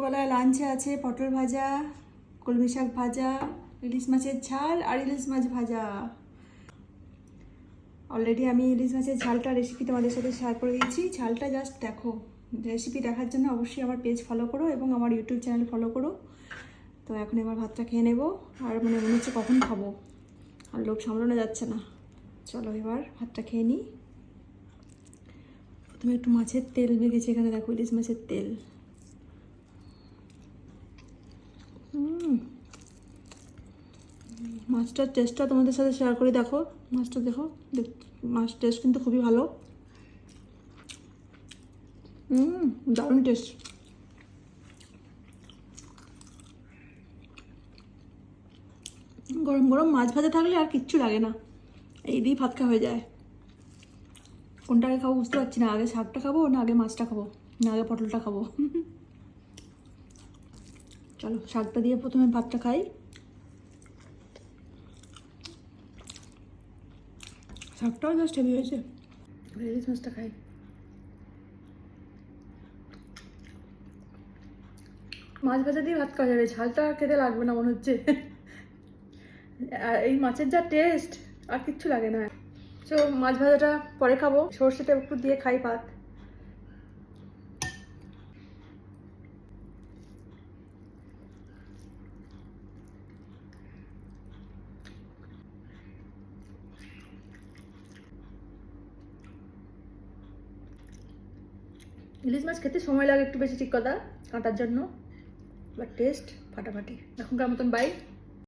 দুপুরবেলায় লাঞ্চে আছে পটল ভাজা, কলমি শাক ভাজা, ইলিশ মাছের ঝাল আর ইলিশ মাছ ভাজা। অলরেডি আমি ইলিশ মাছের ঝালটা রেসিপি তোমাদের সাথে শেয়ার করে দিয়েছি। ঝালটা জাস্ট দেখো। রেসিপি দেখার জন্য অবশ্যই আমার পেজ ফলো করো এবং আমার ইউটিউব চ্যানেল ফলো করো। তো এখন এবার ভাতটা খেয়ে নেবো, আর মনে হচ্ছে কখন খাবো, আর লোভ সামলানো যাচ্ছে না। চলো এবার ভাতটা খেয়ে নিই। প্রথমে একটু মাছের তেল বেগেছে, এখানে দেখো ইলিশ মাছের তেল। মাছটার টেস্টটা তোমাদের সাথে শেয়ার করে দেখো। মাছটা দেখো, মাছ টেস্ট কিন্তু খুবই ভালো। দারুণ টেস্ট। গরম গরম মাছ ভাজা থাকলে আর কিচ্ছু লাগে না, এই দিয়েই ভাত খাওয়া হয়ে যায়। কোনটা আগে খাবো বুঝতে পারছি না, আগে শাকটা খাবো না আগে মাছটা খাবো না আগে পটলটা খাবো। চলো শাকটা দিয়ে প্রথমে ভাতটা খাই। শাকটাও জাস্ট হেভি হয়েছে। ইলিশ মাছটা খাই। মাছ ভাজা দিয়ে ভাত খাওয়া যাবে, ঝালটা আর খেতে লাগবে না মনে হচ্ছে। আর এই মাছের যা টেস্ট, আর কিচ্ছু লাগে না। তো মাছ ভাজাটা পরে খাবো, সর্ষেটা একটু দিয়ে খাই ভাত। ইলিশ মাছ খেতে সময় লাগে একটু বেশি, ঠিক কথা, কাটার জন্য, বাট টেস্ট ফাটাফাটি। এখনকার মতন বাই।